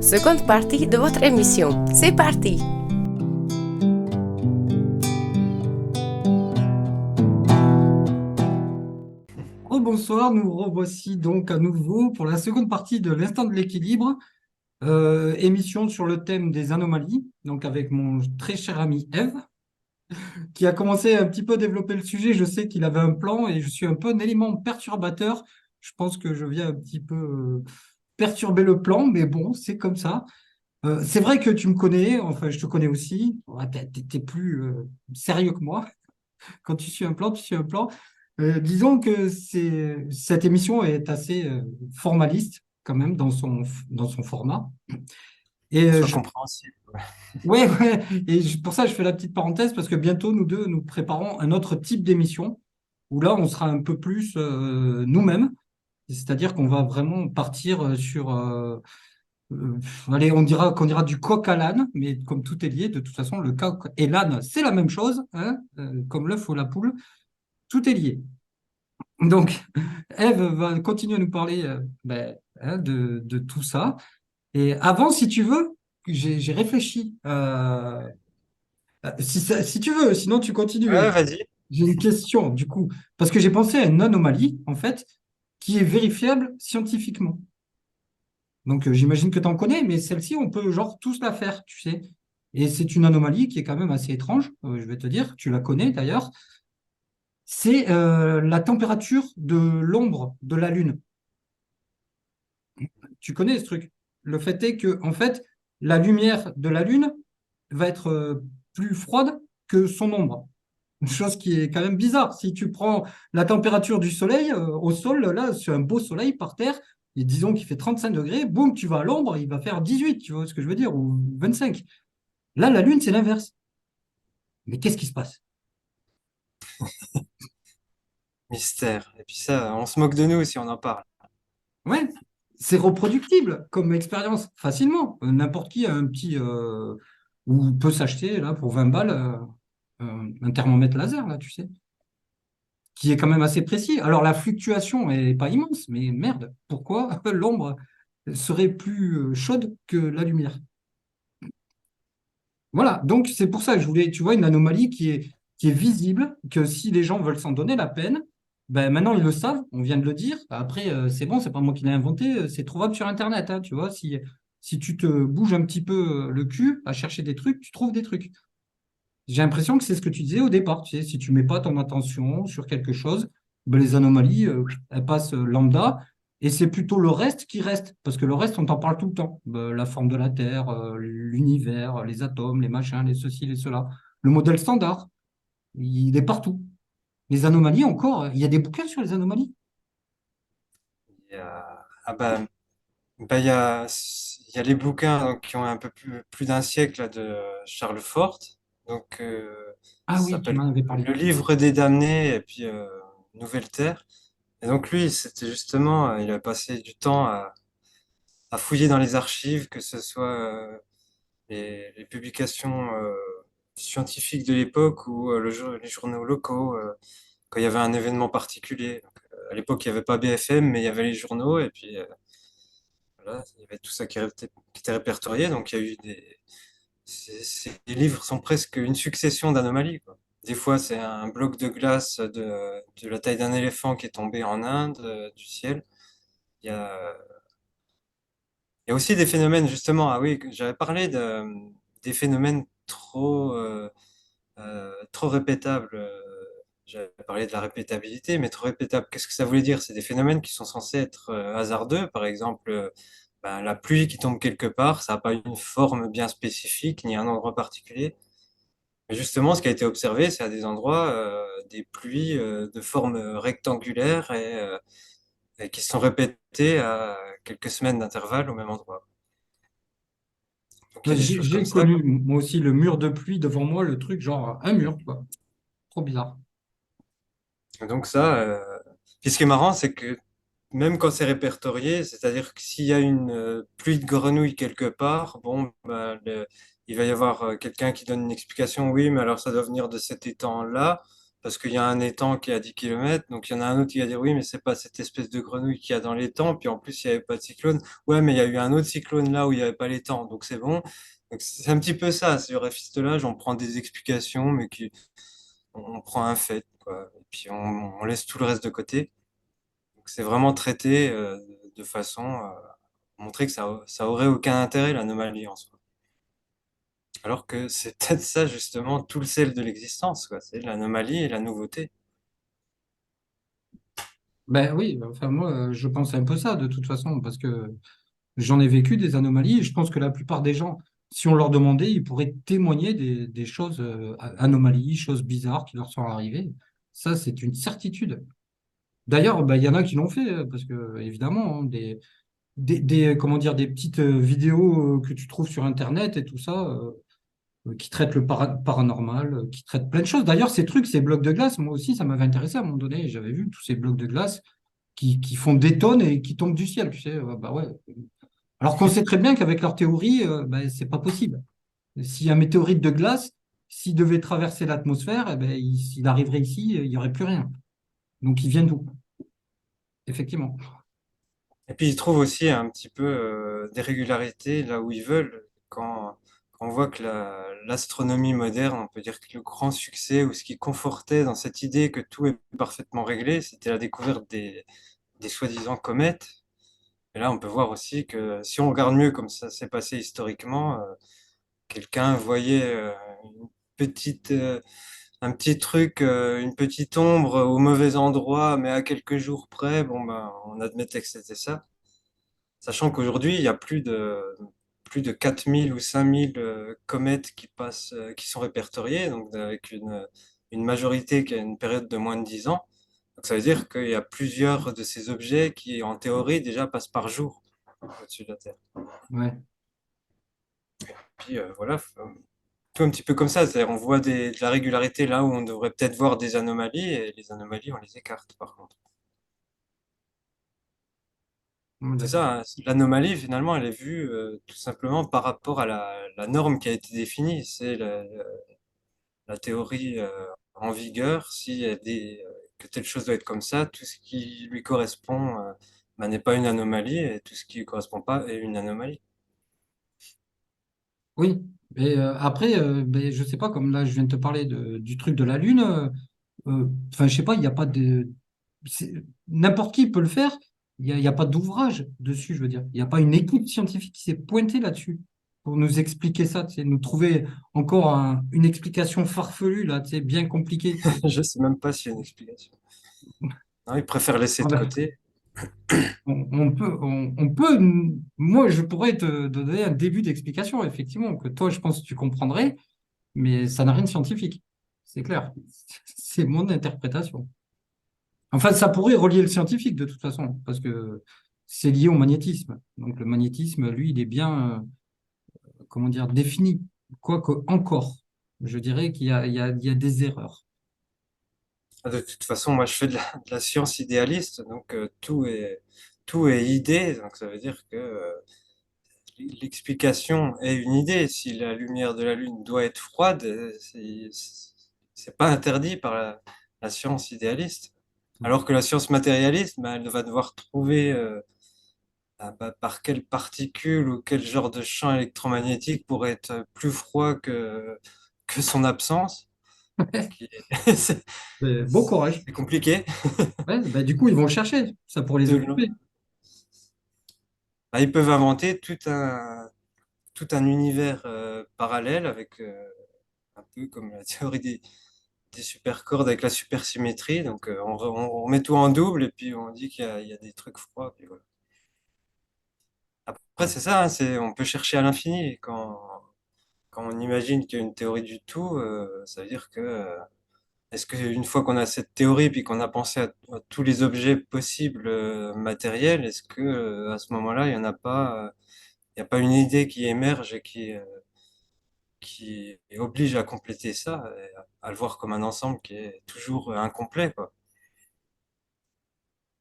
Seconde partie de votre émission. C'est parti! Bonsoir, nous revoici donc à nouveau pour la seconde partie de l'Instant de l'équilibre, émission sur le thème des anomalies, donc avec mon très cher ami Eve, qui a commencé un petit peu à développer le sujet. Je sais qu'il avait un plan et je suis un peu un élément perturbateur. Je pense que je viens un petit peu perturber le plan, mais bon, c'est comme ça. C'est vrai que tu me connais, enfin je te connais aussi. Ouais, t'es plus sérieux que moi. Quand tu suis un plan, tu suis un plan. Disons que cette émission est assez formaliste quand même dans son format. Et Soit compréhensible. ouais, ouais, pour ça, je fais la petite parenthèse parce que bientôt, nous deux, nous préparons un autre type d'émission où là, on sera un peu plus nous-mêmes. C'est-à-dire qu'on va vraiment partir sur, allez, qu'on dira du coq à l'âne, mais comme tout est lié, de toute façon, le coq et l'âne, c'est la même chose, hein, comme l'œuf ou la poule, tout est lié. Donc, Eve va continuer à nous parler de tout ça. Et avant, si tu veux, j'ai réfléchi. Si tu veux, sinon tu continues. Ouais, vas-y. J'ai une question, du coup, parce que j'ai pensé à une anomalie, en fait, qui est vérifiable scientifiquement. Donc, j'imagine que tu en connais, mais celle-ci, on peut genre tous la faire, tu sais. Et c'est une anomalie qui est quand même assez étrange, je vais te dire, tu la connais d'ailleurs. C'est la température de l'ombre de la Lune. Tu connais ce truc. Le fait est que, en fait, la lumière de la Lune va être plus froide que son ombre. Une chose qui est quand même bizarre. Si tu prends la température du Soleil au sol, là, sur un beau soleil par terre, et disons qu'il fait 35 degrés, boum, tu vas à l'ombre, il va faire 18, tu vois ce que je veux dire, ou 25. Là, la Lune, c'est l'inverse. Mais qu'est-ce qui se passe? Mystère. Et puis ça, on se moque de nous si on en parle. Ouais, c'est reproductible comme expérience facilement. N'importe qui a un petit ou peut s'acheter là pour 20 balles un thermomètre laser là, tu sais, qui est quand même assez précis. Alors la fluctuation est pas immense, mais merde, pourquoi l'ombre serait plus chaude que la lumière? Voilà, donc c'est pour ça que je voulais, tu vois, une anomalie qui est visible, que si les gens veulent s'en donner la peine, ben maintenant ils le savent, on vient de le dire. Après, c'est bon, c'est pas moi qui l'ai inventé, c'est trouvable sur Internet, hein, tu vois. Si tu te bouges un petit peu le cul à chercher des trucs, tu trouves des trucs. J'ai l'impression que c'est ce que tu disais au départ, tu sais, si tu mets pas ton attention sur quelque chose, ben les anomalies, elles passent lambda, et c'est plutôt le reste qui reste, parce que le reste, on t'en parle tout le temps. La forme de la Terre, l'univers, les atomes, les machins, les ceci, les cela. Le modèle standard, il est partout. Les anomalies encore, il y a des bouquins sur les anomalies. Ah bah, il y a les bouquins donc, qui ont un peu plus d'un siècle là, de Charles Fort. Donc, Ah ça oui, tu s'appelle m'en avais parlé. Le Livre des damnés et puis Nouvelle Terre. Et donc lui, c'était justement, il a passé du temps à fouiller dans les archives, que ce soit les publications scientifiques de l'époque ou les journaux locaux. Quand il y avait un événement particulier. Donc, à l'époque, il n'y avait pas BFM, mais il y avait les journaux, et puis voilà, il y avait tout ça qui était répertorié. Donc, il y a eu ces livres sont presque une succession d'anomalies, quoi. Des fois, c'est un bloc de glace de la taille d'un éléphant qui est tombé en Inde, du ciel. Il y a, il y a aussi des phénomènes, justement, ah oui, j'avais parlé des phénomènes trop répétable. J'avais parlé de la répétabilité, mais trop répétable, qu'est-ce que ça voulait dire? C'est des phénomènes qui sont censés être hasardeux. Par exemple, ben, la pluie qui tombe quelque part, ça n'a pas une forme bien spécifique, ni un endroit particulier. Mais justement, ce qui a été observé, c'est à des endroits des pluies de forme rectangulaire et qui sont répétées à quelques semaines d'intervalle au même endroit. Donc il y a des choses comme J'ai ça, connu, quoi. moi aussi, le mur de pluie devant moi, le truc genre un mur, quoi. Trop bizarre. Et donc ça, puis ce qui est marrant, c'est que même quand c'est répertorié, c'est-à-dire que s'il y a une pluie de grenouilles quelque part, bon, bah, il va y avoir quelqu'un qui donne une explication, oui, mais alors ça doit venir de cet étang-là. parce qu'il y a un étang qui est à 10 km, donc il y en a un autre qui va dire oui, mais c'est pas cette espèce de grenouille qu'il y a dans l'étang, puis en plus il n'y avait pas de cyclone. Ouais, mais il y a eu un autre cyclone là où il n'y avait pas l'étang, donc c'est bon. Donc c'est un petit peu ça, c'est le rafistolage, on prend des explications, mais on prend un fait, quoi, et puis on laisse tout le reste de côté. Donc c'est vraiment traité de façon à montrer que ça aurait aucun intérêt, l'anomalie en soi. Alors que c'est peut-être ça justement tout le sel de l'existence, quoi. C'est l'anomalie et la nouveauté. Ben oui, enfin moi, je pense un peu ça de toute façon, parce que j'en ai vécu des anomalies et je pense que la plupart des gens, si on leur demandait, ils pourraient témoigner des choses, anomalies, choses bizarres qui leur sont arrivées. Ça, c'est une certitude. D'ailleurs, ben, il y en a qui l'ont fait, parce que évidemment, hein, comment dire, des petites vidéos que tu trouves sur Internet et tout ça, qui traitent le paranormal, qui traitent plein de choses. D'ailleurs, ces trucs, ces blocs de glace, moi aussi, ça m'avait intéressé à un moment donné. J'avais vu tous ces blocs de glace qui font des tonnes et qui tombent du ciel, tu sais. Bah ouais. Alors qu'on sait très bien qu'avec leur théorie, ben, c'est pas possible. Si un météorite de glace, s'il devait traverser l'atmosphère, eh ben, s'il arriverait ici, il n'y aurait plus rien. Donc, ils viennent d'où? Effectivement. Et puis ils trouvent aussi un petit peu des régularités là où ils veulent. Quand on voit que l'astronomie moderne, on peut dire que le grand succès ou ce qui confortait dans cette idée que tout est parfaitement réglé, c'était la découverte des soi-disant comètes. Et là, on peut voir aussi que si on regarde mieux comme ça s'est passé historiquement, quelqu'un voyait une petite, un petit truc, une petite ombre au mauvais endroit, mais à quelques jours près, bon ben, on admettait que c'était ça. Sachant qu'aujourd'hui, il y a plus de 4000 ou 5000 comètes qui passent, qui sont répertoriées, donc avec une majorité qui a une période de moins de 10 ans. Donc ça veut dire qu'il y a plusieurs de ces objets qui, en théorie, déjà passent par jour au-dessus de la Terre. Ouais. Puis voilà, tout un petit peu comme ça, c'est-à-dire on voit de la régularité là où on devrait peut-être voir des anomalies, et les anomalies, on les écarte par contre. C'est D'accord. ça, hein, l'anomalie finalement, elle est vue tout simplement par rapport à la norme qui a été définie. C'est la théorie en vigueur. S'il y a que telle chose doit être comme ça, tout ce qui lui correspond bah, n'est pas une anomalie, et tout ce qui lui correspond pas est une anomalie. Oui. Et après, ben, je sais pas, comme là, je viens de te parler du truc de la Lune. Enfin, je sais pas, il n'y a pas de. c'est- N'importe qui peut le faire. Il y a pas d'ouvrage dessus, je veux dire. Il n'y a pas une équipe scientifique qui s'est pointée là-dessus pour nous expliquer ça, tu sais, nous trouver encore une explication farfelue, là, tu sais, bien compliquée. Je sais même pas s'il y a une explication. Non, ils préfèrent laisser Ah de ben, côté. on peut, moi, je pourrais te donner un début d'explication, effectivement, que toi, je pense que tu comprendrais, mais ça n'a rien de scientifique. C'est clair. C'est mon interprétation. Enfin, ça pourrait relier le scientifique de toute façon, parce que c'est lié au magnétisme. Donc le magnétisme, lui, il est bien, comment dire, défini. Quoique encore, je dirais qu'il y a des erreurs. De toute façon, moi, je fais de la science idéaliste, donc tout est idée. Donc ça veut dire que l'explication est une idée. Si la lumière de la Lune doit être froide, c'est pas interdit par la science idéaliste. Alors que la science matérialiste, ben, elle va devoir trouver par quelle particule ou quel genre de champ électromagnétique pourrait être plus froid que son absence. Qui c'est Bon courage. c'est compliqué. Ouais, bah, du coup, ils vont le chercher. Ça pourrait les De long. occuper. Bah, ils peuvent inventer tout un univers parallèle avec un peu comme la théorie des supercordes avec la supersymétrie. Donc on met tout en double et puis on dit qu'il y a des trucs froids. Puis voilà. Après, c'est ça, hein, on peut chercher à l'infini. Et quand on imagine qu'il y a une théorie du tout, ça veut dire que est-ce qu'une fois qu'on a cette théorie puis qu'on a pensé à tous les objets possibles matériels, est-ce que à ce moment-là, il y a pas une idée qui émerge et qui oblige à compléter ça, et à le voir comme un ensemble qui est toujours incomplet, quoi.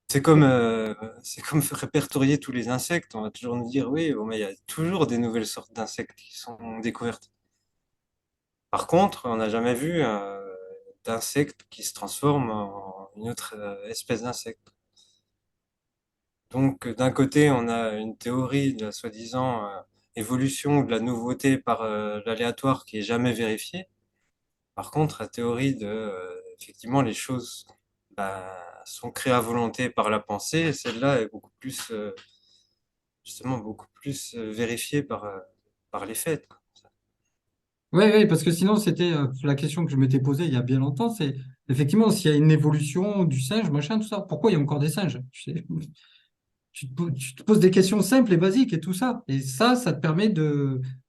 C'est comme répertorier tous les insectes. On va toujours nous dire, oui, bon, mais il y a toujours des nouvelles sortes d'insectes qui sont découvertes. Par contre, on n'a jamais vu d'insectes qui se transforment en une autre espèce d'insecte. Donc, d'un côté, on a une théorie de la soi-disant évolution ou de la nouveauté par l'aléatoire qui est jamais vérifiée. Par contre, la théorie de, effectivement, les choses bah, sont créées à volonté par la pensée, celle-là est beaucoup plus, justement, beaucoup plus vérifiée par les faits, quoi. Oui, oui, parce que sinon, c'était la question que je m'étais posée il y a bien longtemps, c'est effectivement s'il y a une évolution du singe, machin, tout ça, pourquoi il y a encore des singes? Tu te poses des questions simples et basiques et tout ça. Et ça te permet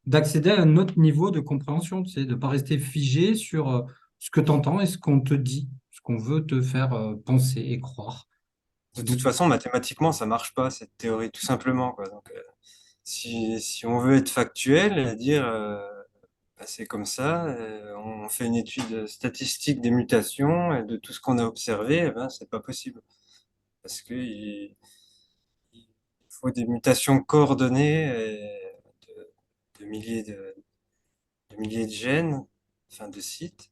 d'accéder à un autre niveau de compréhension, tu sais, de ne pas rester figé sur ce que tu entends et ce qu'on te dit, ce qu'on veut te faire penser et croire. De toute Donc, façon, mathématiquement, ça marche pas, cette théorie, tout simplement, quoi. Donc, si on veut être factuel et dire bah, c'est comme ça, on fait une étude statistique des mutations et de tout ce qu'on a observé, eh ben, c'est pas possible. Parce il faut des mutations coordonnées de milliers de milliers de gènes, enfin de sites.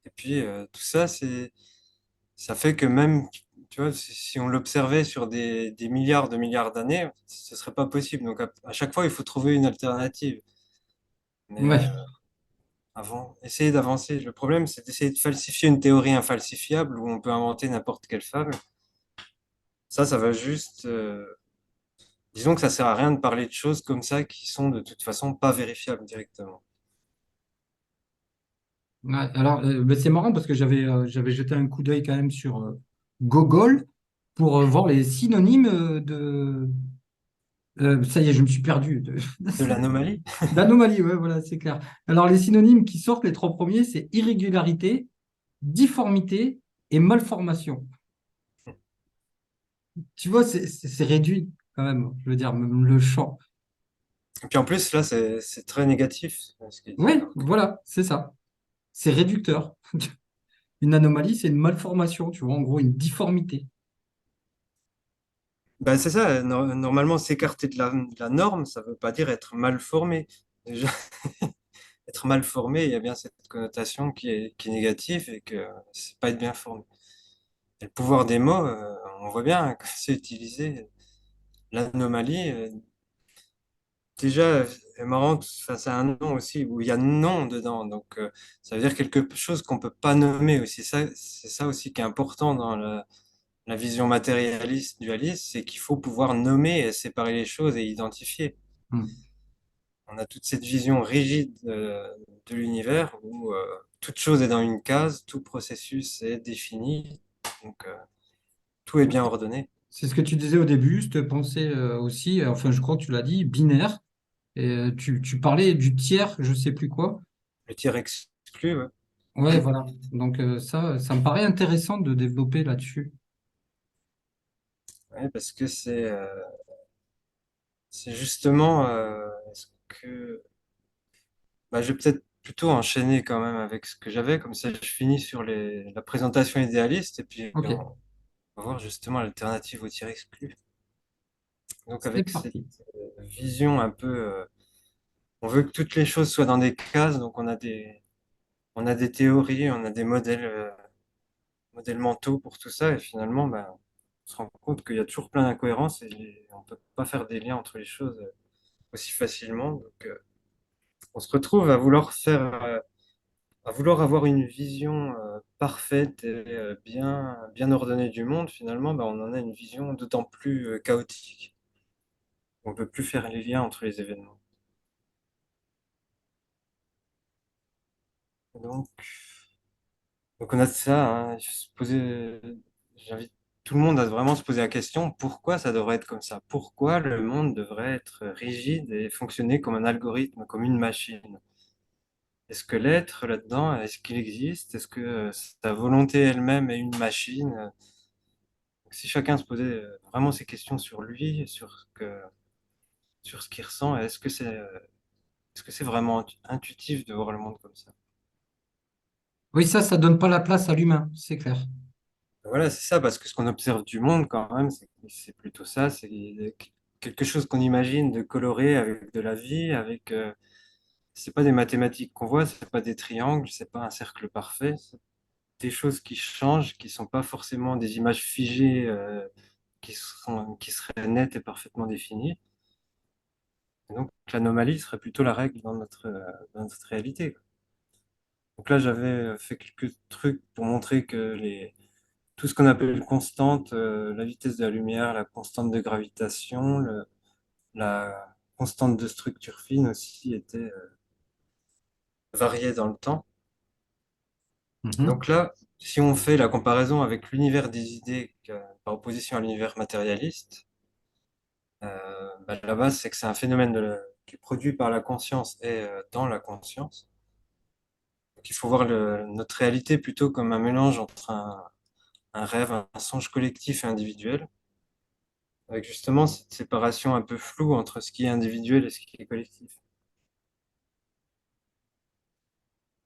Et puis tout ça, ça fait que même, tu vois, si on l'observait sur des milliards d'années, ce serait pas possible. Donc à chaque fois, il faut trouver une alternative. Mais ouais. essayer d'avancer. Le problème, c'est d'essayer de falsifier une théorie infalsifiable où on peut inventer n'importe quelle fable. Ça va juste. Disons que ça sert à rien de parler de choses comme ça qui sont de toute façon pas vérifiables directement. Ouais, alors, ben, c'est marrant parce que j'avais jeté un coup d'œil quand même sur Gogol pour voir les synonymes ça y est, je me suis perdu. De l'anomalie? D'anomalie, ouais, voilà, c'est clair. Alors, les synonymes qui sortent, les trois premiers, c'est irrégularité, difformité et malformation. Tu vois, c'est réduit quand même, je veux dire, même le champ. Et puis en plus, là, c'est très négatif ce qu'il dit. Ouais, voilà, c'est ça. C'est réducteur. Une anomalie, c'est une malformation, tu vois, en gros, une difformité. Ben, c'est ça, normalement, s'écarter de la norme, ça veut pas dire être mal formé. Déjà, être mal formé, il y a bien cette connotation qui est négative et que c'est pas être bien formé. Et le pouvoir des mots, on voit bien hein, que c'est utilisé. L'anomalie, déjà, est marrante, face à un nom aussi, où il y a non dedans. Donc, ça veut dire quelque chose qu'on peut pas nommer aussi. C'est ça aussi qui est important dans la vision matérialiste, dualiste, c'est qu'il faut pouvoir nommer et séparer les choses et identifier. Hmm. On a toute cette vision rigide de l'univers où toute chose est dans une case, tout processus est défini, donc tout est bien ordonné. C'est ce que tu disais au début, cette pensée aussi, enfin, je crois que tu l'as dit, binaire. Et tu parlais du tiers, je sais plus quoi. Le tiers exclu, ouais. Ouais, voilà. Donc, ça me paraît intéressant de développer là-dessus. Ouais, parce que c'est justement ce que bah, je vais peut-être plutôt enchaîner quand même avec ce que j'avais, comme ça je finis sur la présentation idéaliste et puis Ok, on va voir justement l'alternative au tiers exclu. Donc c'est avec cette parti. vision un peu, on veut que toutes les choses soient dans des cases, donc on a des théories, on a des modèles mentaux pour tout ça, et finalement, bah, on se rend compte qu'il y a toujours plein d'incohérences et on peut pas faire des liens entre les choses aussi facilement. Donc, on se retrouve à vouloir avoir une vision parfaite et bien ordonnée du monde. Finalement, bah, on en a une vision d'autant plus chaotique. On peut plus faire les liens entre les événements. Donc, donc on a ça, hein, il faut se poser, j'invite tout le monde à vraiment se poser la question, pourquoi ça devrait être comme ça? Pourquoi le monde devrait être rigide et fonctionner comme un algorithme, comme une machine? Est-ce que l'être là-dedans, est-ce qu'il existe? Est-ce que sa volonté elle-même est une machine? Donc, si chacun se posait vraiment ces questions sur lui, sur ce qu'il ressent, est-ce que c'est vraiment intuitif de voir le monde comme ça? Oui, ça donne pas la place à l'humain, c'est clair. Voilà, c'est ça, parce que ce qu'on observe du monde quand même, c'est plutôt ça, c'est quelque chose qu'on imagine de coloré avec de la vie, c'est pas des mathématiques qu'on voit, c'est pas des triangles, c'est pas un cercle parfait, des choses qui changent, qui sont pas forcément des images figées, qui seraient nettes et parfaitement définies. Et donc, l'anomalie serait plutôt la règle dans notre réalité, quoi. Donc là, j'avais fait quelques trucs pour montrer que tout ce qu'on appelle constante, la vitesse de la lumière, la constante de gravitation, la constante de structure fine aussi était variée dans le temps. Mhm. Donc là, si on fait la comparaison avec l'univers des idées par opposition à l'univers matérialiste, la base, c'est que c'est un phénomène qui est produit par la conscience et dans la conscience. Donc il faut voir notre réalité plutôt comme un mélange entre un rêve, un songe collectif et individuel, avec justement cette séparation un peu floue entre ce qui est individuel et ce qui est collectif.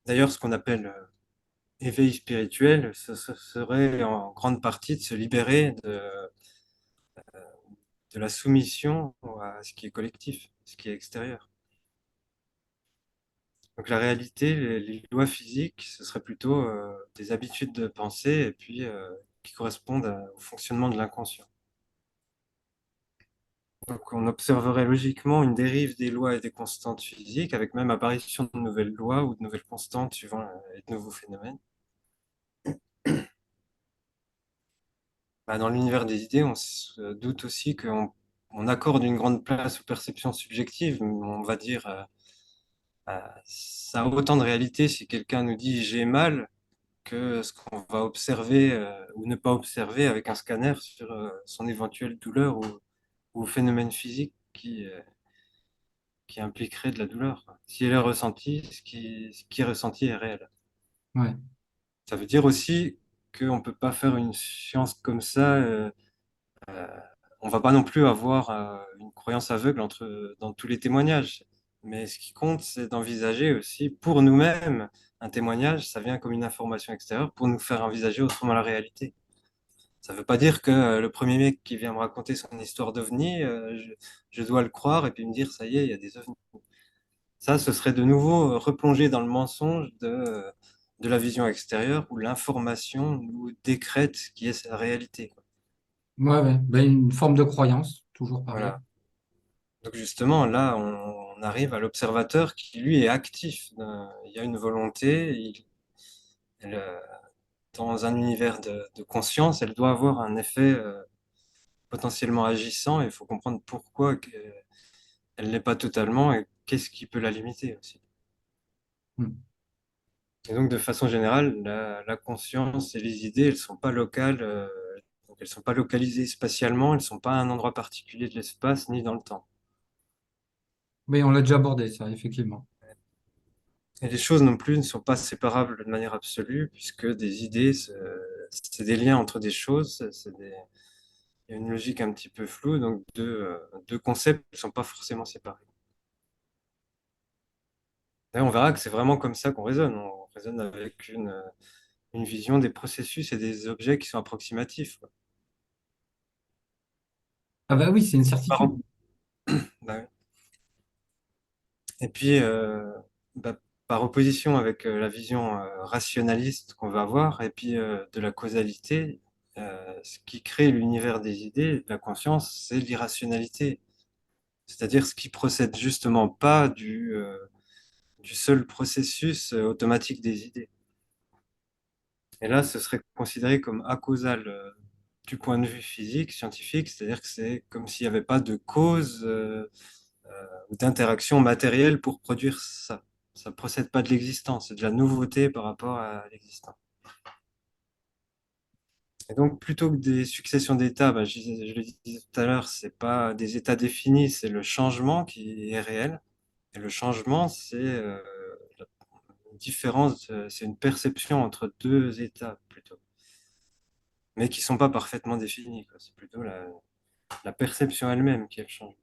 D'ailleurs, ce qu'on appelle éveil spirituel, ce serait en grande partie de se libérer de la soumission à ce qui est collectif, ce qui est extérieur. Donc la réalité, les lois physiques, ce serait plutôt des habitudes de pensée et puis qui correspondent au fonctionnement de l'inconscient. Donc on observerait logiquement une dérive des lois et des constantes physiques, avec même apparition de nouvelles lois ou de nouvelles constantes suivant de nouveaux phénomènes. Dans l'univers des idées, on se doute aussi qu'on accorde une grande place aux perceptions subjectives. On va dire, ça a autant de réalité si quelqu'un nous dit j'ai mal que ce qu'on va observer ou ne pas observer avec un scanner sur son éventuelle douleur ou phénomène physique qui impliquerait de la douleur, quoi. Si elle est ressentie, ce qui est ressenti est réel. Ouais. Ça veut dire aussi qu'on ne peut pas faire une science comme ça. Euh, on va pas non plus avoir une croyance aveugle dans tous les témoignages. Mais ce qui compte, c'est d'envisager aussi pour nous-mêmes un témoignage. Ça vient comme une information extérieure pour nous faire envisager autrement la réalité. Ça ne veut pas dire que le premier mec qui vient me raconter son histoire d'OVNI, je dois le croire et puis me dire, ça y est, il y a des OVNI. Ça, ce serait de nouveau replonger dans le mensonge de la vision extérieure où l'information nous décrète ce qui est sa réalité, quoi. Ouais, ouais. Ben, une forme de croyance, toujours pareil. Voilà. Donc justement, là, on arrive à l'observateur qui, lui, est actif. Il y a une volonté. Elle, dans un univers de conscience, elle doit avoir un effet potentiellement agissant. Et il faut comprendre pourquoi elle ne l'est pas totalement et qu'est-ce qui peut la limiter aussi. Hmm. Et donc, de façon générale, la conscience et les idées, elles sont pas locales, donc elles sont pas localisées spatialement, elles sont pas à un endroit particulier de l'espace ni dans le temps. Oui, on l'a déjà abordé, ça, effectivement. Et les choses non plus ne sont pas séparables de manière absolue, puisque des idées, c'est des liens entre des choses, il y a une logique un petit peu floue, donc deux concepts ne sont pas forcément séparés. Et on verra que c'est vraiment comme ça qu'on raisonne. On raisonne avec une vision des processus et des objets qui sont approximatifs, quoi. Ah bah oui, c'est une Par, certitude. op- bah oui. Et puis, par opposition avec la vision rationaliste qu'on va avoir, et puis de la causalité, ce qui crée l'univers des idées, de la conscience, c'est l'irrationalité. C'est-à-dire ce qui procède justement pas du seul processus automatique des idées. Et là, ce serait considéré comme acausal du point de vue physique, scientifique, c'est-à-dire que c'est comme s'il n'y avait pas de cause ou d'interaction matérielle pour produire ça. Ça ne procède pas de l'existence, c'est de la nouveauté par rapport à l'existant. Et donc, plutôt que des successions d'états, je le disais tout à l'heure, c'est pas des états définis, c'est le changement qui est réel. Et le changement, c'est une différence, c'est une perception entre deux états plutôt, mais qui sont pas parfaitement définis, quoi. C'est plutôt la perception elle-même qui est le changement.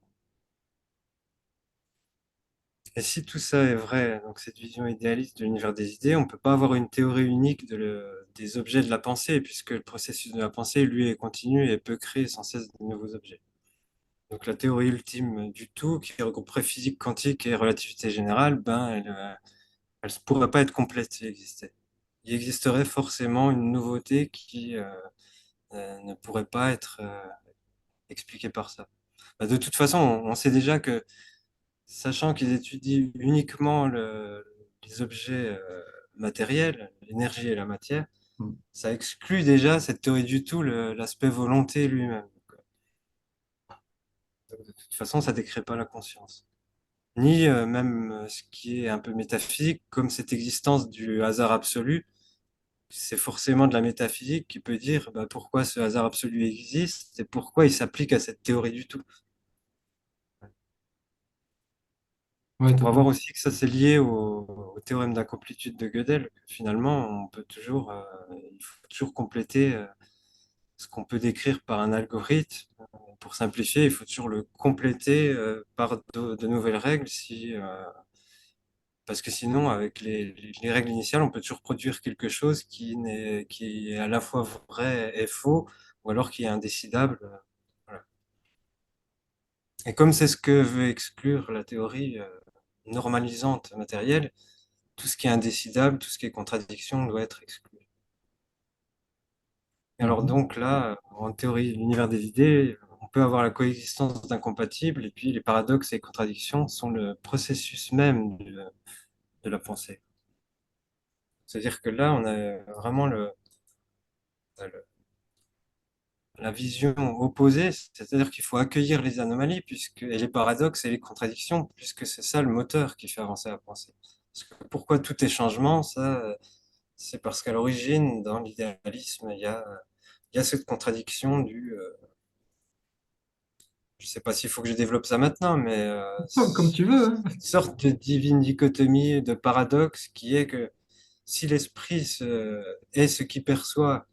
Et si tout ça est vrai, donc cette vision idéaliste de l'univers des idées, on ne peut pas avoir une théorie unique des objets de la pensée, puisque le processus de la pensée, lui, est continu et peut créer sans cesse de nouveaux objets. Donc la théorie ultime du tout, qui regrouperait physique quantique et relativité générale, elle ne pourrait pas être complète si elle existait. il existerait forcément une nouveauté qui ne pourrait pas être expliquée par ça. Bah, de toute façon, on sait déjà que, sachant qu'ils étudient uniquement les objets matériels, l'énergie et la matière, Mm. ça exclut déjà cette théorie du tout l'aspect volonté lui-même. Donc, de toute façon, ça décrée pas la conscience. Ni même ce qui est un peu métaphysique, comme cette existence du hasard absolu, c'est forcément de la métaphysique qui peut dire bah, pourquoi ce hasard absolu existe et pourquoi il s'applique à cette théorie du tout. Ouais, On va voir totalement. aussi que ça c'est lié au théorème d'incomplétude de Gödel. Finalement, il faut toujours compléter ce qu'on peut décrire par un algorithme. Pour simplifier, il faut toujours le compléter par de nouvelles règles parce que sinon, avec les règles initiales, on peut toujours produire quelque chose qui est à la fois vrai et faux, ou alors qui est indécidable. Voilà. Et comme c'est ce que veut exclure la théorie normalisante matérielle, tout ce qui est indécidable, tout ce qui est contradiction doit être exclu. Et alors Mhm. donc là, en théorie de l'univers des idées, on peut avoir la coexistence d'incompatibles, et puis les paradoxes et contradictions sont le processus même de la pensée. C'est-à-dire que là, on a vraiment la vision opposée, c'est-à-dire qu'il faut accueillir les anomalies et les paradoxes et les contradictions, puisque c'est ça le moteur qui fait avancer la pensée. Parce que pourquoi tout est changement, ça, c'est parce qu'à l'origine, dans l'idéalisme, il y a cette contradiction je ne sais pas s'il faut que je développe ça maintenant, mais Comme tu veux, hein. une sorte de divine dichotomie, de paradoxe qui est que si est ce qui perçoit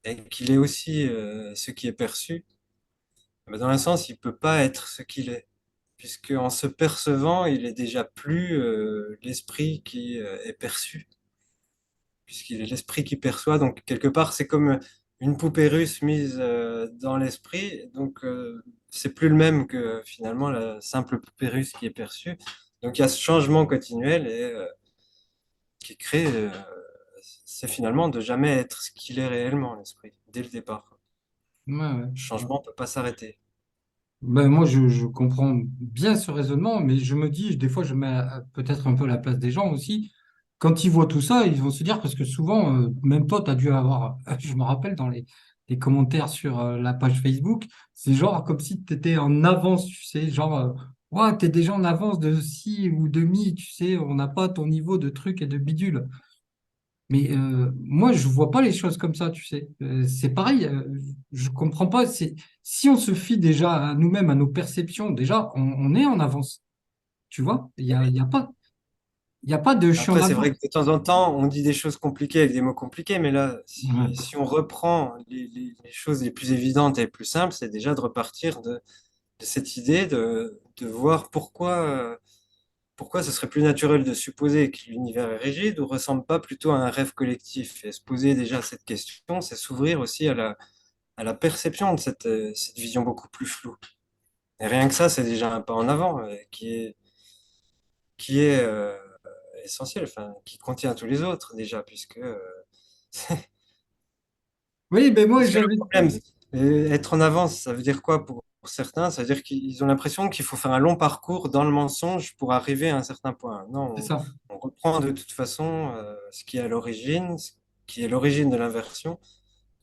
et qu'il est aussi ce qui est perçu, mais dans un sens, il peut pas être ce qu'il est, puisque en se percevant, il est déjà plus l'esprit qui est perçu, puisqu'il est l'esprit qui perçoit. Donc quelque part, c'est comme une poupée russe mise dans l'esprit. Donc c'est plus le même que finalement la simple poupée russe qui est perçue. Donc il y a ce changement continuel et qui crée, c'est finalement de jamais être ce qu'il est réellement, l'esprit, dès le départ. Ouais, ouais. Le changement ne peut pas s'arrêter. Ben, moi, je comprends bien ce raisonnement, mais je me dis, des fois, je mets peut-être un peu la place des gens aussi. Quand ils voient tout ça, ils vont se dire, parce que souvent, même toi, tu as dû avoir, je me rappelle dans les commentaires sur la page Facebook, c'est genre comme si tu étais en avance, tu sais, genre, ouais, tu es déjà en avance de ci ou de mi, tu sais, on n'a pas ton niveau de truc et de bidule. Mais moi, je vois pas les choses comme ça, tu sais. C'est pareil, je comprends pas. Si on se fie déjà à nous-mêmes, à nos perceptions, déjà, on est en avance, tu vois. Il y a pas de je suis en Après, c'est vrai avance. que de temps en temps, on dit des choses compliquées avec des mots compliqués, mais là, Ouais, si on reprend les choses les plus évidentes et les plus simples, c'est déjà de repartir de cette idée de voir pourquoi ce serait plus naturel de supposer que l'univers est rigide ou ressemble pas plutôt à un rêve collectif. Et se poser déjà cette question, c'est s'ouvrir aussi à la perception de cette vision beaucoup plus floue. Et rien que ça, c'est déjà un pas en avant qui est essentiel, enfin, qui contient tous les autres déjà, puisque oui, ben moi, parce que le j'avais. problème, être en avance, ça veut dire quoi pour certains? Ça veut dire qu'ils ont l'impression qu'il faut faire un long parcours dans le mensonge pour arriver à un certain point. C'est Non, ça. on reprend de toute façon ce qui est à l'origine, ce qui est l'origine de l'inversion.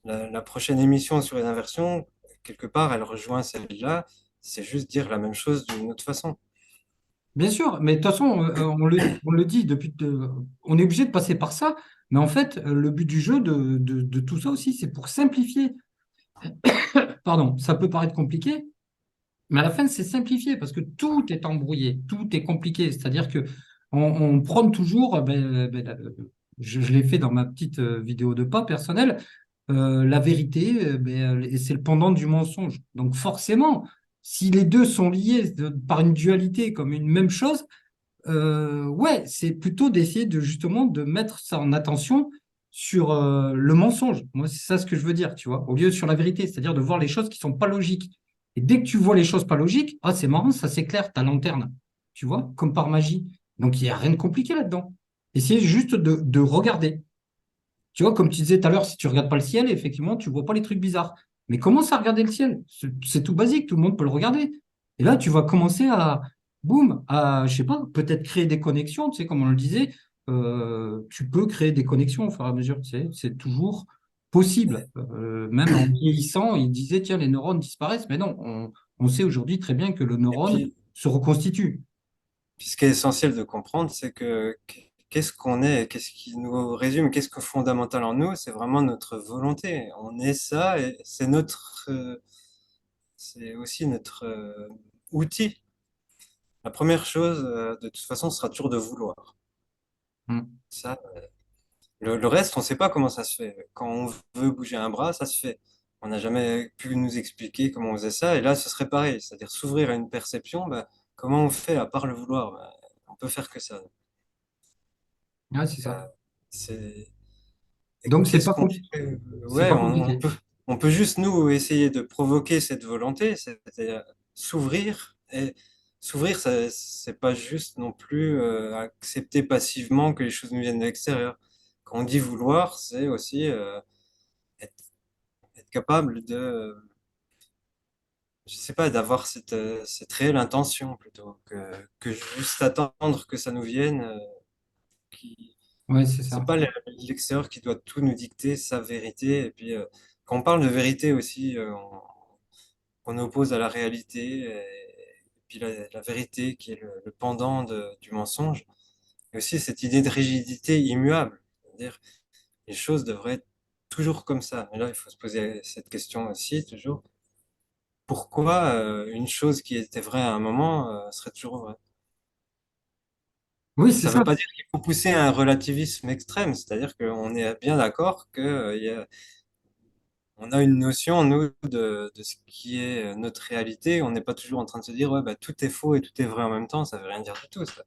La prochaine émission sur les inversions, quelque part, elle rejoint celle-là. C'est juste dire la même chose d'une autre façon. Bien sûr, mais de toute façon, on le dit on est obligé de passer par ça. Mais en fait, le but du jeu de tout ça aussi, c'est pour simplifier. Pardon, ça peut paraître compliqué, mais à la fin, c'est simplifié parce que tout est embrouillé, tout est compliqué. C'est-à-dire que on prône toujours, je l'ai fait dans ma petite vidéo de pas personnelle, la vérité, et c'est le pendant du mensonge. Donc forcément, si les deux sont liés par une dualité comme une même chose, ouais, c'est plutôt d'essayer de justement de mettre ça en attention sur le mensonge. Moi, c'est ça ce que je veux dire, tu vois, au lieu sur la vérité, c'est-à-dire de voir les choses qui sont pas logiques. Et dès que tu vois les choses pas logiques, ah, c'est marrant, ça s'éclaire, ta lanterne, tu vois, comme par magie. Donc, il n'y a rien de compliqué là-dedans. Essayez juste de regarder. Tu vois, comme tu disais tout à l'heure, si tu regardes pas le ciel, effectivement, tu vois pas les trucs bizarres. Mais commence à regarder le ciel. C'est tout basique, tout le monde peut le regarder. Et là, tu vas commencer à, boum, à, je sais pas, peut-être créer des connexions, tu sais, comme on le disait, tu peux créer des connexions au fur et à mesure, tu sais, c'est toujours possible. Même en vieillissant, il disait, tiens, les neurones disparaissent, mais non, on sait aujourd'hui très bien que le Et neurone puis, se reconstitue. ce qui est essentiel de comprendre, c'est que qu'est-ce qu'on est, qu'est-ce qui nous résume, qu'est-ce que fondamental en nous, c'est vraiment notre volonté. On est ça et c'est aussi notre outil. La première chose, de toute façon, sera toujours de vouloir. Mm. Ça, le reste, on ne sait pas comment ça se fait. Quand on veut bouger un bras, ça se fait. On n'a jamais pu nous expliquer comment on faisait ça, et là, ce serait pareil. C'est-à-dire s'ouvrir à une perception, bah, comment on fait à part le vouloir? Bah, on peut faire que ça. Ouais, c'est ça. Euh, c'est Et Donc, qu'est-ce qu'on fait? c'est Ouais, pas compliqué. on peut juste nous essayer de provoquer cette volonté, c'est-à-dire s'ouvrir. Et s'ouvrir, c'est pas juste non plus accepter passivement que les choses nous viennent de l'extérieur. Quand on dit vouloir, c'est aussi être, être capable de, je sais pas, d'avoir cette réelle intention plutôt que juste attendre que ça nous vienne. Qui, Ouais, c'est c'est ça. pas l'extérieur qui doit tout nous dicter sa vérité. Et puis, quand on parle de vérité aussi, on oppose à la réalité, et puis la vérité qui est le pendant du mensonge. Et aussi cette idée de rigidité immuable. C'est-à-dire, les choses devraient être toujours comme ça. Et là, il faut se poser cette question aussi, toujours. Pourquoi une chose qui était vraie à un moment serait toujours vraie? Oui, Et c'est ça ne veut ça. pas dire qu'il faut pousser à un relativisme extrême, c'est-à-dire qu'on est bien d'accord que, on a une notion, nous, de ce qui est notre réalité. On n'est pas toujours en train de se dire, ouais, bah, tout est faux et tout est vrai en même temps. Ça veut rien dire du tout, ça.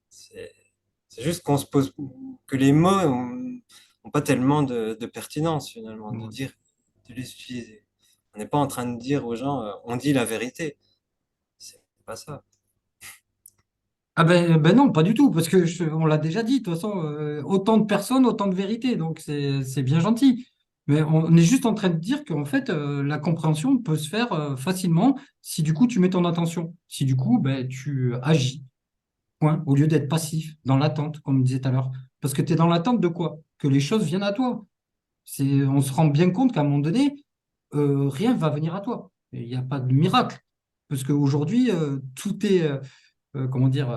C'est c'est juste qu'on se pose, que les mots ont pas tellement de pertinence, finalement, de Ouais. dire, de les utiliser. On n'est pas en train de dire aux gens, on dit la vérité. C'est pas ça. Ah ben non, pas du tout, parce que on l'a déjà dit, de toute façon, autant de personnes, autant de vérités, donc c'est bien gentil. Mais on est juste en train de dire qu'en fait, la compréhension peut se faire facilement si du coup tu mets ton attention, si du coup ben, tu agis, point, au lieu d'être passif, dans l'attente, comme on disait tout à l'heure. Parce que tu es dans l'attente de quoi? Que les choses viennent à toi. On se rend bien compte qu'à un moment donné, rien va venir à toi. Il n'y a pas de miracle. Parce qu'aujourd'hui, tout est, comment dire,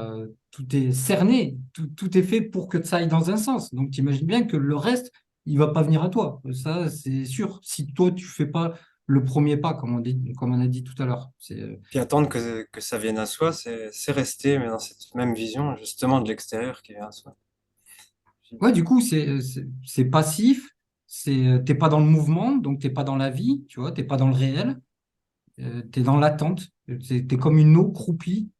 tout est cerné, tout est fait pour que ça aille dans un sens. Donc, tu imagines bien que le reste, il va pas venir à toi. Ça, c'est sûr. Si toi, tu fais pas le premier pas, comme on a dit tout à l'heure. Puis attendre que ça vienne à soi, c'est rester mais dans cette même vision, justement, de l'extérieur qui vient à soi. Ouais, du coup, c'est passif. T'es pas dans le mouvement, donc t'es pas dans la vie, tu vois, t'es pas dans le réel, t'es dans l'attente. T'es comme une eau croupie,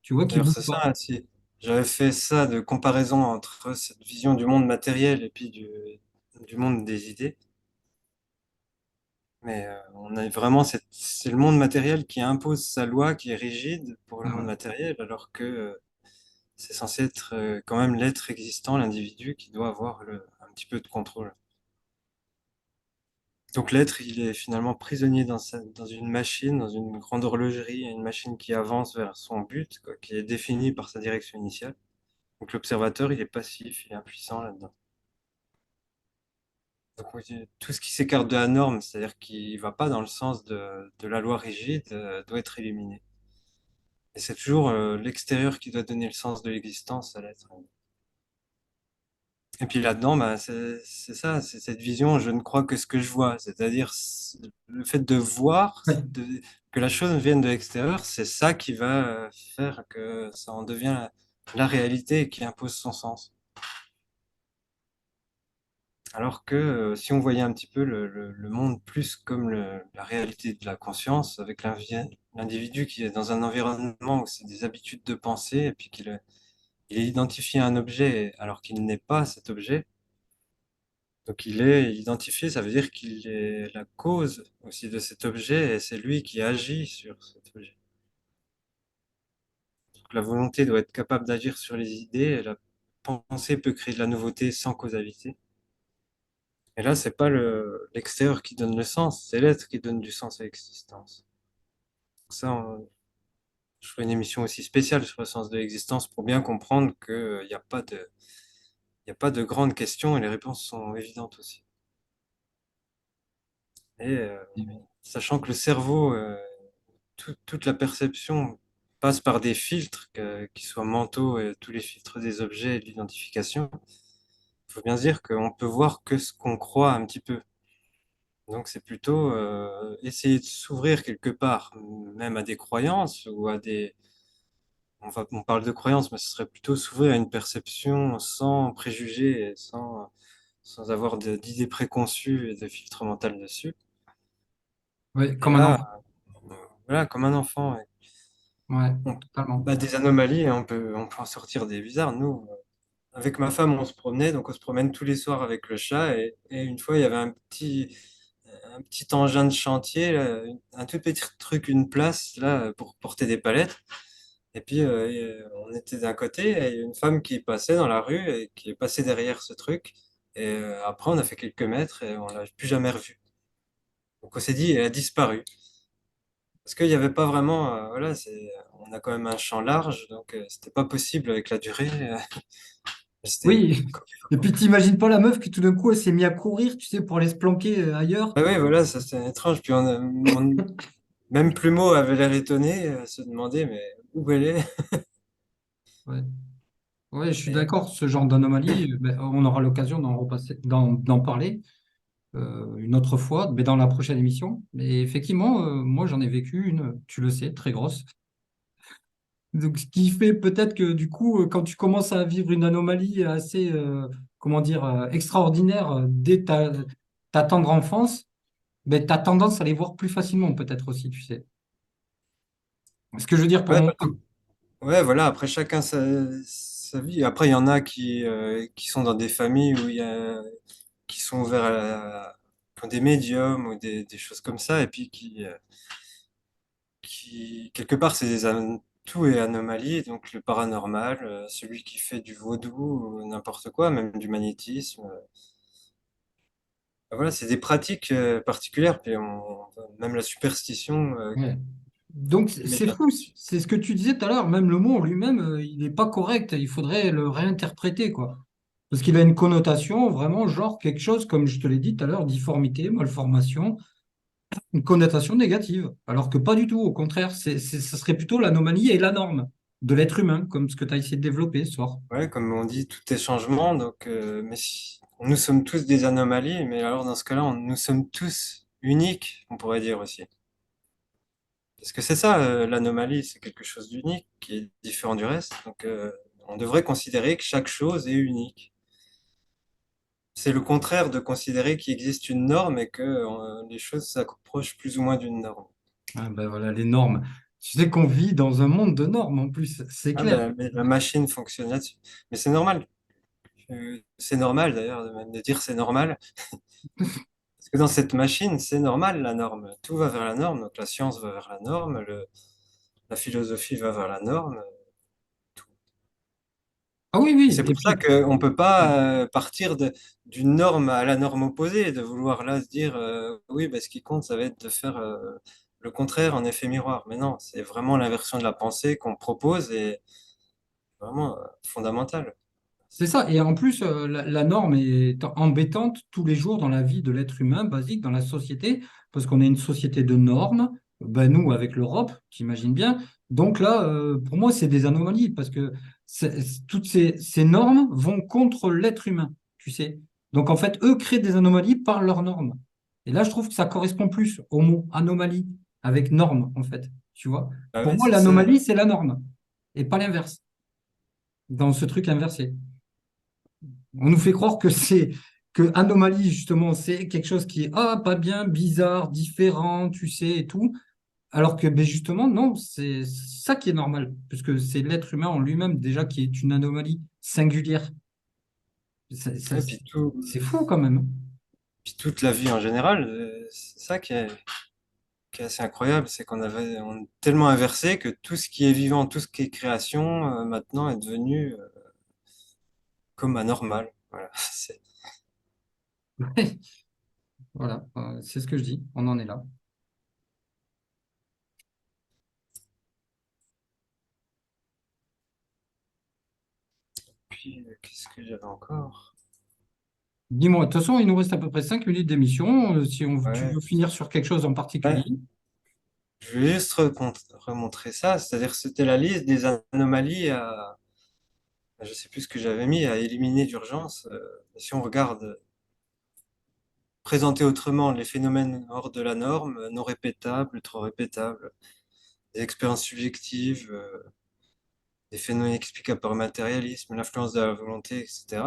tu vois, qui D'ailleurs, bouge c'est pas. ça, si j'avais fait ça de comparaison entre cette vision du monde matériel et puis du monde des idées, mais on a vraiment c'est le monde matériel qui impose sa loi qui est rigide pour le monde Ouais. matériel, alors que c'est censé être quand même l'être existant, l'individu qui doit avoir un petit peu de contrôle. Donc l'être, il est finalement prisonnier dans une machine, dans une grande horlogerie, une machine qui avance vers son but, quoi, qui est définie par sa direction initiale. Donc l'observateur, il est passif, il est impuissant là-dedans. Donc oui, tout ce qui s'écarte de la norme, c'est-à-dire qui ne va pas dans le sens de la loi rigide, doit être éliminé. Et c'est toujours l'extérieur qui doit donner le sens de l'existence à l'être. Et puis là-dedans, bah, c'est ça, c'est cette vision, je ne crois que ce que je vois. C'est-à-dire le fait de voir, Ouais. que la chose vienne de l'extérieur, c'est ça qui va faire que ça en devient la réalité et qui impose son sens. Alors que si on voyait un petit peu le monde plus comme la réalité de la conscience, avec l'individu qui est dans un environnement où c'est des habitudes de pensée, et puis il est identifié à un objet alors qu'il n'est pas cet objet. Donc il est identifié, ça veut dire qu'il est la cause aussi de cet objet, et c'est lui qui agit sur cet objet. Donc la volonté doit être capable d'agir sur les idées, et la pensée peut créer de la nouveauté sans causalité. Et là, c'est pas l'extérieur qui donne le sens, c'est l'être qui donne du sens à l'existence. Ça, je ferai une émission aussi spéciale sur le sens de l'existence pour bien comprendre qu'il n'y a pas il y a pas de grandes questions et les réponses sont évidentes aussi. Et sachant que le cerveau, toute la perception passe par des filtres, qui soient mentaux et tous les filtres des objets et de l'identification, il faut bien se dire qu'on peut voir que ce qu'on croit un petit peu. Donc c'est plutôt essayer de s'ouvrir quelque part, même à des croyances ou à des... on parle de croyances, mais ce serait plutôt s'ouvrir à une perception sans préjugés et sans avoir d'idées préconçues et de filtres mentaux dessus. Oui, Et comme un enfant. là, voilà, comme un enfant. Ouais, On- totalement. Bah, des anomalies, hein, on peut en sortir des bizarres. Nous, avec ma femme, on se promenait, donc on se promène tous les soirs avec le chat. Et une fois, il y avait un petit engin de chantier, là, un tout petit truc, une place là pour porter des palettes. Et puis, on était d'un côté, et il y a une femme qui passait dans la rue et qui est passée derrière ce truc. Et après, on a fait quelques mètres et on l'a plus jamais revue. Donc on s'est dit, elle a disparu. Parce qu'il n'y avait pas vraiment, voilà, on a quand même un champ large, donc c'était pas possible avec la durée. C'était, Oui, et puis t'imagines pas la meuf qui tout d'un coup elle s'est mise à courir, tu sais, pour aller se planquer ailleurs. ah oui, voilà, ça c'était étrange. Puis même Plumeau avait l'air étonné, se demander mais où elle est. Ouais, ouais, je suis Et, d'accord, ce genre d'anomalie, ben, on aura l'occasion d'en parler une autre fois, mais dans la prochaine émission. Mais effectivement, moi j'en ai vécu une, tu le sais, très grosse. Donc, ce qui fait peut-être que du coup, quand tu commences à vivre une anomalie assez, comment dire, extraordinaire dès ta tendre enfance, ben, tu as tendance à les voir plus facilement, peut-être aussi, tu sais. Ce que je veux dire pour ouais, mon cas. ouais, voilà, après chacun sa vie. Après, il y en a qui sont dans des familles qui sont ouverts qui ont des médiums ou des choses comme ça, et puis quelque part, tout est anomalie, donc le paranormal, celui qui fait du vaudou, ou n'importe quoi, même du magnétisme. Voilà, c'est des pratiques particulières, puis même la superstition Ouais. Donc, les met c'est un peu fou, dessus. c'est ce que tu disais tout à l'heure, même le mot en lui-même, il n'est pas correct, il faudrait le réinterpréter, quoi. Parce qu'il a une connotation vraiment genre quelque chose, comme je te l'ai dit tout à l'heure, difformité, malformation, une connotation négative, alors que pas du tout, au contraire, ça serait plutôt l'anomalie et la norme de l'être humain, comme ce que tu as essayé de développer ce soir. Ouais, comme on dit, tout est changement, donc, mais nous sommes tous des anomalies, mais alors dans ce cas-là, nous sommes tous uniques, on pourrait dire aussi. Parce que c'est ça, l'anomalie, c'est quelque chose d'unique, qui est différent du reste, donc on devrait considérer que chaque chose est unique. C'est le contraire de considérer qu'il existe une norme et que les choses s'approchent plus ou moins d'une norme. Ah ben voilà, les normes. Tu sais qu'on vit dans un monde de normes en plus, c'est Ah clair. ben, mais la machine fonctionne là-dessus. Mais c'est normal. C'est normal d'ailleurs de même de dire c'est normal. Parce que dans cette machine, c'est normal la norme. Tout va vers la norme. Donc la science va vers la norme, la philosophie va vers la norme. Ah oui, Et oui, c'est et pour ça puis, qu'on ne peut pas partir d'une norme à la norme opposée, de vouloir là se dire oui, ben, ce qui compte, ça va être de faire le contraire en effet miroir. Mais non, c'est vraiment l'inversion de la pensée qu'on propose et vraiment fondamentale. c'est ça. Et en plus, la norme est embêtante tous les jours dans la vie de l'être humain, basique, dans la société, parce qu'on est une société de normes. Ben, nous, avec l'Europe, t'imagines bien. Donc là, pour moi, c'est des anomalies, parce que toutes ces normes vont contre l'être humain, tu sais. Donc en fait, eux créent des anomalies par leurs normes. Et là, je trouve que ça correspond plus au mot anomalie avec norme, en fait. Tu vois? Ah Pour ouais, moi, c'est ça. l'anomalie, c'est la norme, et pas l'inverse, dans ce truc inversé. On nous fait croire que c'est que anomalie, justement, c'est quelque chose qui est pas bien, bizarre, différent, tu sais, et tout. Alors que ben, justement, non, c'est ça qui est normal, puisque c'est l'être humain en lui-même déjà qui est une anomalie singulière. Ça- ça- Et puis c'est fou quand même. puis toute la vie en général, c'est ça qui est assez incroyable, c'est on est tellement inversé que tout ce qui est vivant, tout ce qui est création, maintenant est devenu comme anormal. Voilà. Voilà, c'est ce que je dis. On en est là. Puis, qu'est-ce que j'avais encore? Dis-moi, de toute façon, il nous reste à peu près 5 minutes d'émission. Si tu Ouais. veux finir sur quelque chose en particulier. Ouais. Je vais juste remontrer ça, c'est-à-dire que c'était la liste des anomalies à, je sais plus ce que j'avais mis, à éliminer d'urgence. Si on regarde, présenter autrement les phénomènes hors de la norme, non répétables, trop répétables, des expériences subjectives, des phénomènes explicables par le matérialisme, l'influence de la volonté, etc.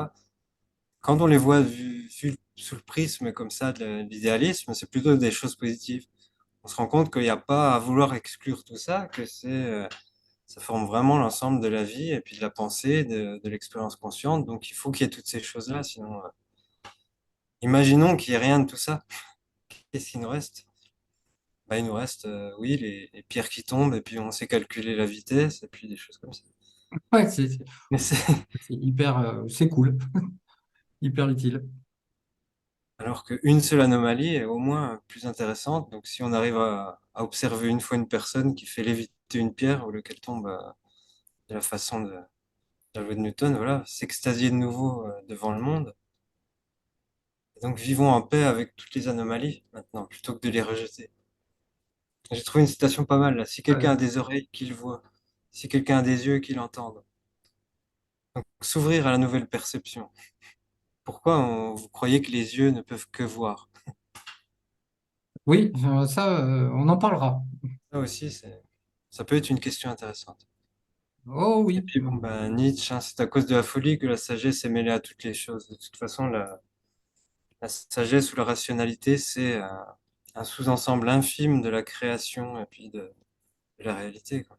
Quand on les voit vus sous le prisme comme ça de l'idéalisme, c'est plutôt des choses positives. On se rend compte qu'il n'y a pas à vouloir exclure tout ça, que ça forme vraiment l'ensemble de la vie et puis de la pensée, de l'expérience consciente. Donc il faut qu'il y ait toutes ces choses-là, sinon, imaginons qu'il n'y ait rien de tout ça. Qu'est-ce qu'il nous reste? Bah, il nous reste, oui, les pierres qui tombent et puis on sait calculer la vitesse et puis des choses comme ça. Ouais, Mais c'est c'est hyper, c'est cool, hyper utile. alors qu'une seule anomalie est au moins plus intéressante. Donc si on arrive à observer une fois une personne qui fait léviter une pierre au lieu qu'elle tombe de la façon de la loi de Newton, voilà, s'extasier de nouveau devant le monde. Et donc vivons en paix avec toutes les anomalies maintenant, plutôt que de les rejeter. J'ai trouvé une citation pas mal là. Si quelqu'un Ouais. a des oreilles, qu'il voit. Si quelqu'un a des yeux, qu'il entende. Donc s'ouvrir à la nouvelle perception. Pourquoi vous croyez que les yeux ne peuvent que voir? Oui, ça, on en parlera. Ça aussi, ça peut être une question intéressante. Oh Et oui. puis bon, ben, Nietzsche, hein, c'est à cause de la folie que la sagesse est mêlée à toutes les choses. De toute façon, la sagesse ou la rationalité, c'est un sous-ensemble infime de la création et puis de la réalité, quoi.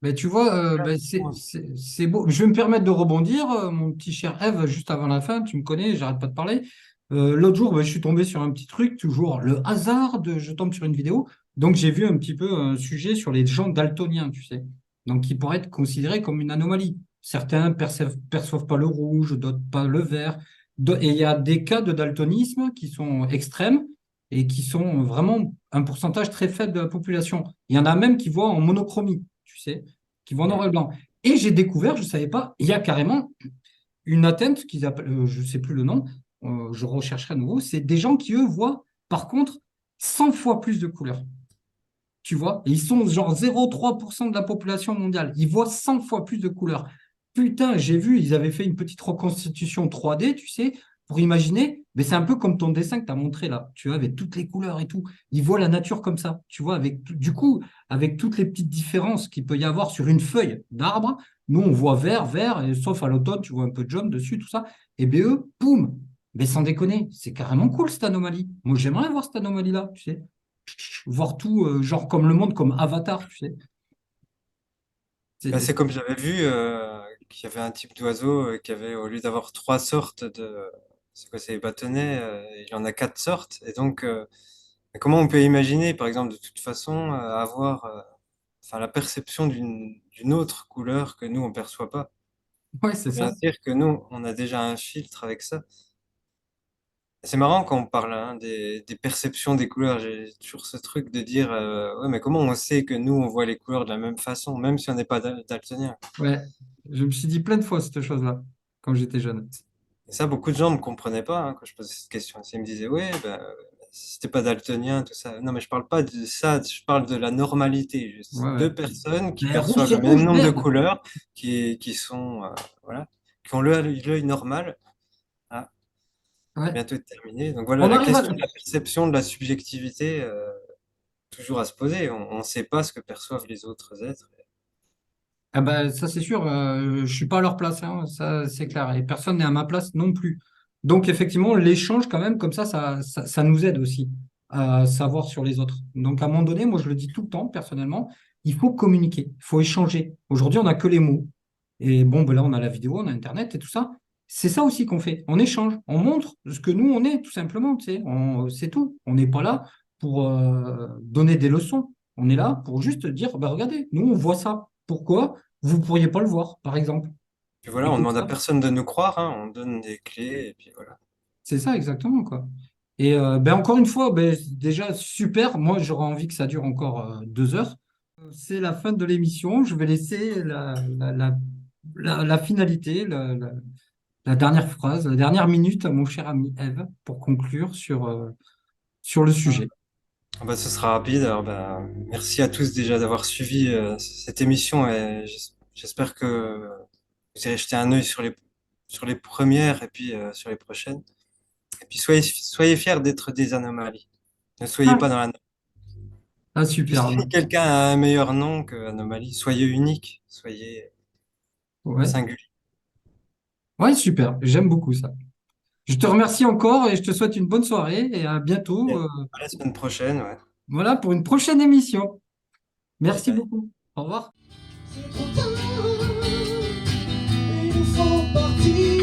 Ben, tu vois, ben, c'est beau. Je vais me permettre de rebondir, mon petit cher Eve, juste avant la fin. Tu me connais, j'arrête pas de parler. L'autre jour, ben, je suis tombé sur un petit truc, toujours le hasard je tombe sur une vidéo. Donc, j'ai vu un petit peu un sujet sur les gens daltoniens, tu sais. Donc, qui pourraient être considérés comme une anomalie. Certains perçoivent pas le rouge, d'autres pas le vert. Et il y a des cas de daltonisme qui sont extrêmes et qui sont vraiment un pourcentage très faible de la population. Il y en a même qui voient en monochromie, tu sais, qui vont en noir et blanc. Et j'ai découvert, je ne savais pas, il y a carrément une atteinte qu'ils appellent, je ne sais plus le nom, je rechercherai à nouveau, c'est des gens qui, eux, voient, par contre, 100 fois plus de couleurs. Tu vois, et ils sont genre 0,3% de la population mondiale. Ils voient 100 fois plus de couleurs. Putain, j'ai vu, ils avaient fait une petite reconstitution 3D, tu sais, pour imaginer, mais c'est un peu comme ton dessin que tu as montré là, tu vois, avec toutes les couleurs et tout. Ils voient la nature comme ça, tu vois, du coup, avec toutes les petites différences qu'il peut y avoir sur une feuille d'arbre, nous, on voit vert, vert, et sauf à l'automne, tu vois un peu de jaune dessus, tout ça. Et bien eux, boum, mais sans déconner, c'est carrément cool cette anomalie. Moi, j'aimerais voir cette anomalie-là, tu sais, voir tout, genre comme le monde, comme Avatar, tu sais. Bah, C'est- c'est comme j'avais vu qu'il y avait un type d'oiseau qui avait, au lieu d'avoir trois sortes c'est quoi, c'est les bâtonnets, il y en a quatre sortes. Et donc, comment on peut imaginer, par exemple, de toute façon, avoir enfin, la perception d'une autre couleur que nous, on perçoit pas? Ouais, c'est Faut bien ça. se dire que nous, on a déjà un filtre avec ça. C'est marrant quand on parle hein, des perceptions des couleurs. J'ai toujours ce truc de dire, ouais, mais comment on sait que nous, on voit les couleurs de la même façon, même si on n'est pas daltonien? Ouais, je me suis dit plein de fois cette chose-là quand j'étais jeune. Et ça, beaucoup de gens ne comprenaient pas hein, quand je posais cette question. Ils me disaient, ouais, ben, si t'es pas daltonien, tout ça. Non, mais je parle pas de ça, je parle de la normalité. Juste Ouais, ouais. deux personnes qui Mais rouge, perçoivent c'est le même rouge, nombre de merde. couleurs, qui sont, voilà, qui ont l'œil normal. Ah, Ouais. bientôt terminé. Donc voilà, On la arrive à... question de la perception, de la subjectivité, toujours à se poser. On ne sait pas ce que perçoivent les autres êtres. Ah ben, ça, c'est sûr, je suis pas à leur place, hein, ça, c'est clair. Et personne n'est à ma place non plus. Donc, effectivement, l'échange, quand même, comme ça nous aide aussi à savoir sur les autres. Donc, à un moment donné, moi, je le dis tout le temps, personnellement, il faut communiquer, il faut échanger. Aujourd'hui, on n'a que les mots. Et bon, ben là, on a la vidéo, on a Internet et tout ça. C'est ça aussi qu'on fait. On échange, on montre ce que nous, on est, tout simplement. Tu sais, c'est tout. On n'est pas là pour donner des leçons. On est là pour juste dire, bah, regardez, nous, on voit ça. Pourquoi vous ne pourriez pas le voir, par exemple? Puis voilà, Et on comme demande à ça, personne de nous croire, hein, on donne des clés et puis voilà. c'est ça exactement, quoi. Et ben, encore une fois, ben, déjà super. Moi, j'aurais envie que ça dure encore 2 heures. C'est la fin de l'émission. Je vais laisser la finalité, la dernière phrase, la dernière minute à mon cher ami Eve pour conclure sur le Ah sujet. bah, ce sera rapide. Alors, bah, merci à tous déjà d'avoir suivi cette émission et j'espère que vous irez jeter un œil sur les premières et puis sur les prochaines. Et puis soyez fiers d'être des anomalies. Ne soyez Ah, pas dans la norme. ah, Puis super. si quelqu'un a un meilleur nom que anomalie, soyez unique, soyez Ouais. singulier. Ouais, super. J'aime beaucoup ça. Je te remercie encore et je te souhaite une bonne soirée et à Et bientôt, à la semaine prochaine, ouais. voilà, pour une prochaine émission. Allez, Merci bye. beaucoup. Au revoir. C'est trop tard, il nous faut partir.